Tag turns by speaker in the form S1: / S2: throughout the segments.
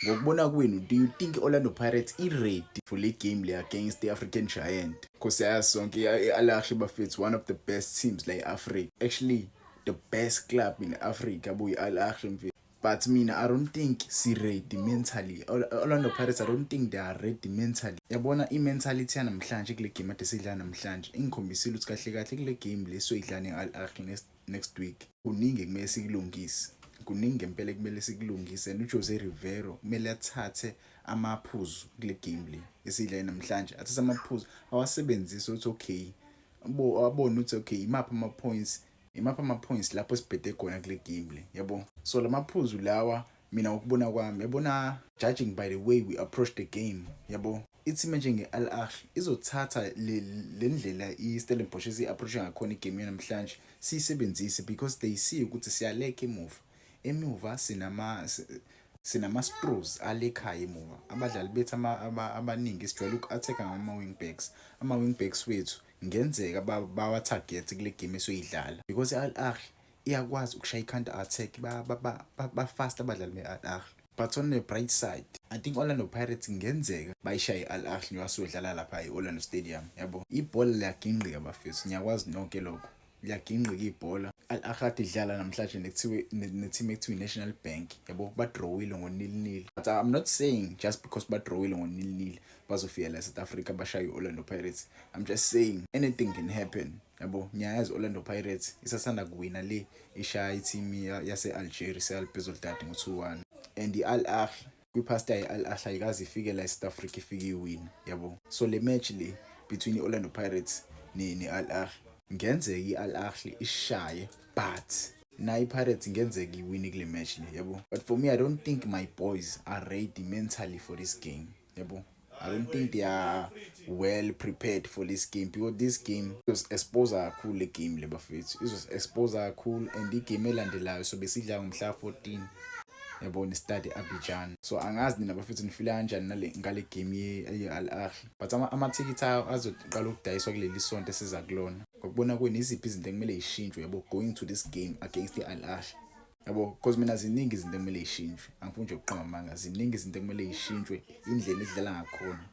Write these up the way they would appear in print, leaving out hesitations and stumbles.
S1: ngokubona kwenu, do you think Orlando Pirates i-ready for le game le against the African Giant? Because siyazi sonke i-Al Ahly bafethu one of the best teams la e-Africa, actually the best club in Africa boy Al Ahly mfethu. But mina I don't think si ready mentally. Orlando Pirates I don't think they are ready mentally. Yabona i-mentality yanamhlanje kule game ade sidlala namhlanje ingikhombisile ukuthi kahle kahle kule game lesoyidlala ne-Al Ahly next week kuningi kumele sikulungise. Kuningi ngempela kumele sikulungise and uJose Rivero kumele athathe amaphuzu kule game le esidlala namhlanje. Athathe amaphuzu awasebenzise ukuthi okay abone ukuthi okay imaphi ama-points lapho sibhede khona kule game le yabo. So lamaphuzu lawa mina ukubona kwami yabona, judging by the way we approach the game yabo, i-team njenge-Al Ahly izothatha le ndlela i-Stellenbosch isi-approach ngakhona igame yanamhlanje siyisebenzise because they see ukuthi siyaleka emuva sinama-screws alekhaya emuva. Abadlali bethu abaningi sijwayele uku-attack-a ngama-wingbacks. Ama-wingbacks wethu ngenzeka bawa-target kule game esoyidlala because i-Al Ahly iyakwazi ukushaya i-counter attack, ba-fast abadlali be-Al Ahly. But on the bright side I think Orlando Pirates ngenzeka bayishaye i-Al Ahly njengoba sodlala lapha e-Orlando Stadium yabo. Ibhola liyaginqika bafethu, ngiyakwazi nonke lokho, liyaginqika ibhola. Al Ahly ade idlala namhlanje ne-team ekuthiwa i-National Bank yabo, badrawile ngo-0-0. But I'm not saying just because badrawile ngo-0-0 bazofika la South Africa bashaye i-Orlando Pirates. I'm just saying anything can happen yabo. Ngiyazi Orlando Pirates isasanda kuwina le ishaya i-team yase-Algeria se-Albizoldad ngo-2-1 and i-Al Ahly kwipasta i-Al Ahly ayikaze ifike la eSouth Africa ifike iwin yabo. So le match le between i-Orlando Pirates ne-Al Ahly ngenzeka i-Al Ahly ishaye but na i-Pirates ngenzeka iwini kule match le yabo. But for me I don't think my boys are ready mentally for this game yabo. I don't think they are well prepared for this game because this game was exposed kakhulu le game le bafethu. It was exposed kakhulu and igame elandelayo so besidla ngomhla 14 yabo ne-Stade Abidjan. So angazi nina bafethu nifile kanjani ngale game ye-Al Ahly, but ama-ticket azoqala ukudayiswa kuleli sonto esiza kulona. Ngokubona kwenu iziphi izinto ekumele ishintshwe yabo going to this game against i-Al Ahly yabo, because mina ziningi izinto ekumele ishintshwe, angifuni nje ukuqamba amanga, ziningi izinto ekumele ishintshwe indlela idlala ngakhona.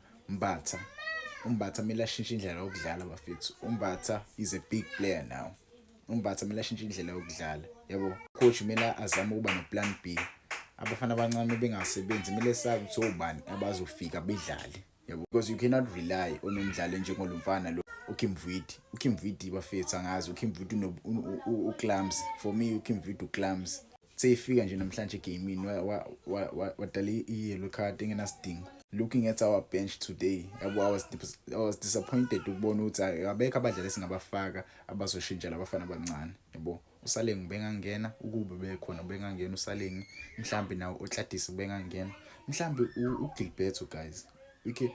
S1: Umbatha kumele ashintshe indlela yokudlala bafethu. Umbatha is a big player now. Umbatha kumele ashintshe indlela yokudlala yabo. Coach kumele azame ukuba no-plan B. Abafana abancane bengasebenzi kumele sazi ukuthi obani abazofika bedlale yabo, because you cannot rely on umdlalo njengolumfana lo uKimvidi bafethu. Angazi uKimvidi uClams, for me uKimvidi uClams seyifika nje namhlanje egamini wadala i-yellow card engenasidingo. Looking at our bench today yabo, I was disappointed ukubona ukuthi abekho abadlali esingabafaka abazoshintsha labafana abancane yabo. uSalengi bengangena, ukube bekhona bengangena uSalengi, mhlambe nawo uHladisi bengangena, mhlambe uGilberto guys. Okay,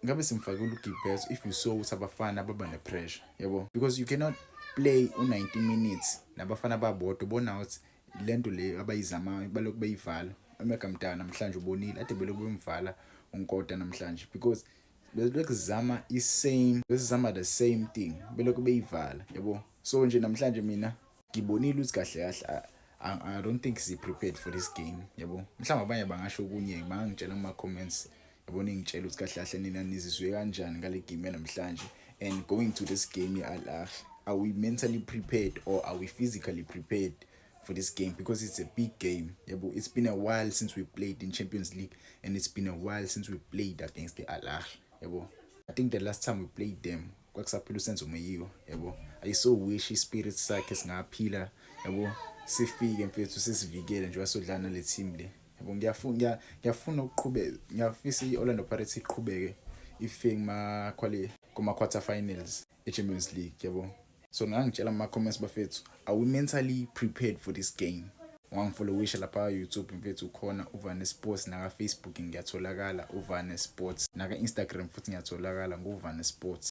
S1: ngabe simfakile uGilberto if you saw ukuthi abafana baba ne-pressure yabo, because you cannot play u-90 minutes nabafana babodwa. Ubona ukuthi lento le abayizamayo balokhu beyivala. Amagamtana namhlanje ubonile ade belokhu bemvala uNkoda namhlanje because belokhu zama the same thing, belokhu beyivala yabo. So nje namhlanje mina ngibonile ukuthi kahle kahle I don't think si prepared for this game yabo. Mhlawumbe abanye bangasho kunye bangangitshela kuma-comments yabo, ningitshela ukuthi kahle kahle nina nizizwe kanjani ngale game namhlanje and going to this game ye-Al Ahly. Are we mentally prepared or are we physically prepared for this game, because it's a big game yabo. It's been a while since we played in Champions League and it's been a while since we played against the Al Ahly yabo. I think the last time we played them kwakusaphila uSenzo Meyiwa yabo. I so wish i-spirit sakhe singaphila yabo, sifike mfethu sisivikele nje wasodlana le team le yabo. Ngiyafuna ukuqhubeka, ngiyafisa i-Orlando Pirates iqhubeke ifike kuma-quarter finals e-Champions League yabo. So ngangitshela ama-comments bafethu, are we mentally prepared for this game? Wangifollowisha lapha YouTube mfethu khona uVane Sports, naka Facebook ngiyatholakala uVane Sports, naka Instagram futhi ngiyatholakala nguVane Sports.